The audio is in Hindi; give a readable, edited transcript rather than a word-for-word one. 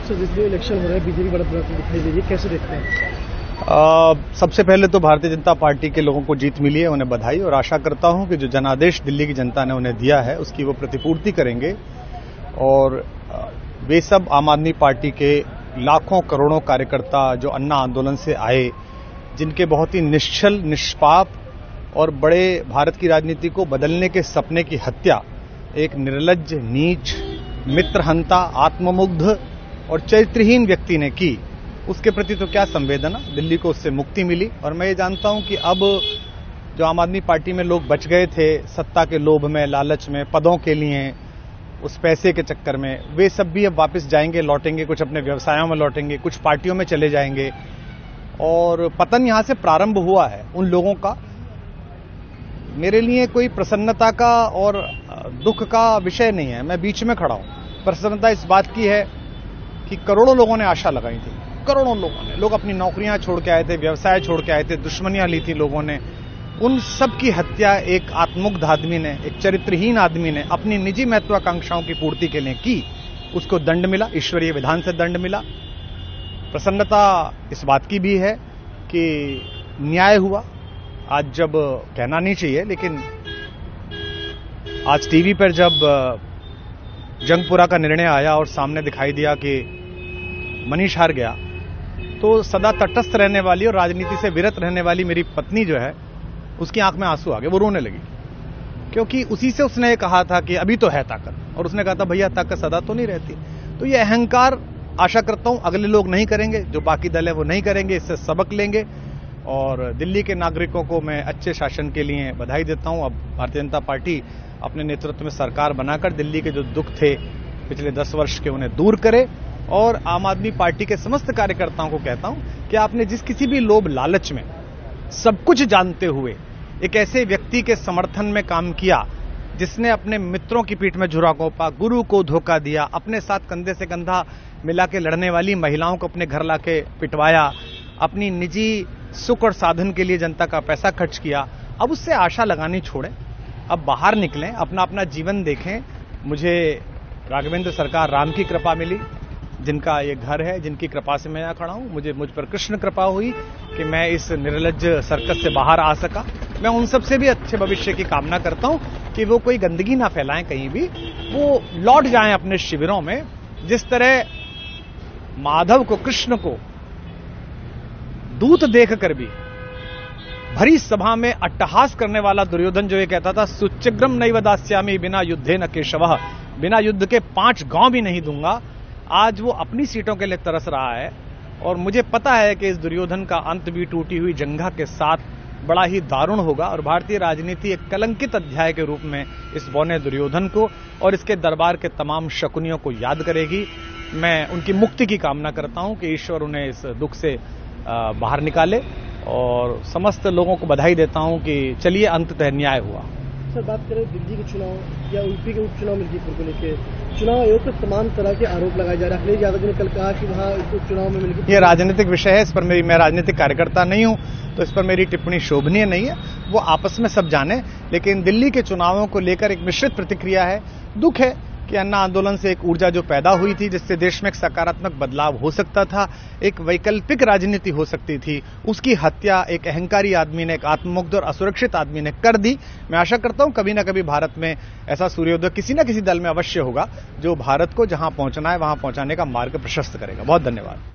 सर, जितने इलेक्शन हो रहे हैं बीजेपी बढ़त दिखाई दे रही है, कैसे देखते हैं? सबसे पहले तो भारतीय जनता पार्टी के लोगों को जीत मिली है, उन्हें बधाई, और आशा करता हूं कि जो जनादेश दिल्ली की जनता ने उन्हें दिया है उसकी वो प्रतिपूर्ति करेंगे। और वे सब आम आदमी पार्टी के लाखों करोड़ों कार्यकर्ता जो अन्ना आंदोलन से आए, जिनके बहुत ही निश्चल, निष्पाप और बड़े भारत की राजनीति को बदलने के सपने की हत्या एक निर्लज्ज, नीच, मित्रहंता, आत्ममुग्ध और चरित्रहीन व्यक्ति ने की, उसके प्रति तो क्या संवेदना। दिल्ली को उससे मुक्ति मिली। और मैं ये जानता हूं कि अब जो आम आदमी पार्टी में लोग बच गए थे सत्ता के लोभ में, लालच में, पदों के लिए, उस पैसे के चक्कर में, वे सब भी अब वापस जाएंगे, लौटेंगे, कुछ अपने व्यवसायों में लौटेंगे, कुछ पार्टियों में चले जाएंगे। और पतन यहां से प्रारंभ हुआ है उन लोगों का। मेरे लिए कोई प्रसन्नता का और दुख का विषय नहीं है, मैं बीच में खड़ा हूं। प्रसन्नता इस बात की है कि करोड़ों लोगों ने आशा लगाई थी, करोड़ों लोगों ने, लोग अपनी नौकरियां छोड़ के आए थे, व्यवसाय छोड़ के आए थे, दुश्मनियां ली थी लोगों ने, उन सब की हत्या एक आत्ममुग्ध आदमी ने, एक चरित्रहीन आदमी ने अपनी निजी महत्वाकांक्षाओं की पूर्ति के लिए की। उसको दंड मिला, ईश्वरीय विधान से दंड मिला। प्रसन्नता इस बात की भी है कि न्याय हुआ। आज जब कहना नहीं चाहिए, लेकिन आज टीवी पर जब जंगपुरा का निर्णय आया और सामने दिखाई दिया कि मनीष हार गया, तो सदा तटस्थ रहने वाली और राजनीति से विरत रहने वाली मेरी पत्नी जो है, उसकी आंख में आंसू आ गए, वो रोने लगी। क्योंकि उसी से उसने कहा था कि अभी तो है ताकत, और उसने कहा था भैया ताकत सदा तो नहीं रहती। तो ये अहंकार आशा करता हूं अगले लोग नहीं करेंगे, जो बाकी दल है वो नहीं करेंगे, इससे सबक लेंगे। और दिल्ली के नागरिकों को मैं अच्छे शासन के लिए बधाई देता हूं। अब भारतीय जनता पार्टी अपने नेतृत्व में सरकार बनाकर दिल्ली के जो दुख थे पिछले 10 वर्ष के, उन्हें दूर करे। और आम आदमी पार्टी के समस्त कार्यकर्ताओं को कहता हूं कि आपने जिस किसी भी लोभ लालच में, सब कुछ जानते हुए एक ऐसे व्यक्ति के समर्थन में काम किया जिसने अपने मित्रों की पीठ में झुरा घोंपा, गुरु को धोखा दिया, अपने साथ कंधे से कंधा मिला के लड़ने वाली महिलाओं को अपने घर लाके पिटवाया, अपनी निजी सुख और साधन के लिए जनता का पैसा खर्च किया, अब उससे आशा लगानी छोड़ें, अब बाहर निकलें, अपना अपना जीवन देखें। मुझे राघवेंद्र सरकार राम की कृपा मिली, जिनका ये घर है, जिनकी कृपा से मैं यहाँ खड़ा हूं। मुझ पर कृष्ण कृपा हुई कि मैं इस निर्लज्ज सर्कस से बाहर आ सका। मैं उन सब से भी अच्छे भविष्य की कामना करता हूं कि वो कोई गंदगी ना फैलाएं कहीं भी, वो लौट जाएं अपने शिविरों में। जिस तरह माधव को, कृष्ण को दूत देखकर भी भरी सभा में अट्टहास करने वाला दुर्योधन जो ये कहता था सुचिग्रम नैव दास्यामि बिना युद्धे न केशवः, बिना युद्ध के 5 गांव भी नहीं दूंगा, आज वो अपनी सीटों के लिए तरस रहा है। और मुझे पता है कि इस दुर्योधन का अंत भी टूटी हुई जंघा के साथ बड़ा ही दारुण होगा, और भारतीय राजनीति एक कलंकित अध्याय के रूप में इस बौने दुर्योधन को और इसके दरबार के तमाम शकुनियों को याद करेगी। मैं उनकी मुक्ति की कामना करता हूं कि ईश्वर उन्हें इस दुख से बाहर निकाले, और समस्त लोगों को बधाई देता हूं कि चलिए अंततः न्याय हुआ। सर, बात करें दिल्ली के चुनाव या यूपी के उपचुनाव मिल्कीपुर को लेकर, चुनाव आयोग पर तमाम तरह के आरोप लगाए जा रहे हैं। अखिलेश यादव जी ने कल कहा कि वहां उपचुनाव में मिल्कीपुर, ये राजनीतिक विषय है, इस पर मैं राजनीतिक कार्यकर्ता नहीं हूं, तो इस पर मेरी टिप्पणी शोभनीय नहीं है, वो आपस में सब जाने। लेकिन दिल्ली के चुनावों को लेकर एक मिश्रित प्रतिक्रिया है। दुख है कि अन्ना आंदोलन से एक ऊर्जा जो पैदा हुई थी, जिससे देश में एक सकारात्मक बदलाव हो सकता था, एक वैकल्पिक राजनीति हो सकती थी, उसकी हत्या एक अहंकारी आदमी ने, एक आत्ममुग्ध और असुरक्षित आदमी ने कर दी। मैं आशा करता हूं कभी ना कभी भारत में ऐसा सूर्योदय किसी न किसी दल में अवश्य होगा, जो भारत को जहां पहुंचना है वहां पहुंचाने का मार्ग प्रशस्त करेगा। बहुत धन्यवाद।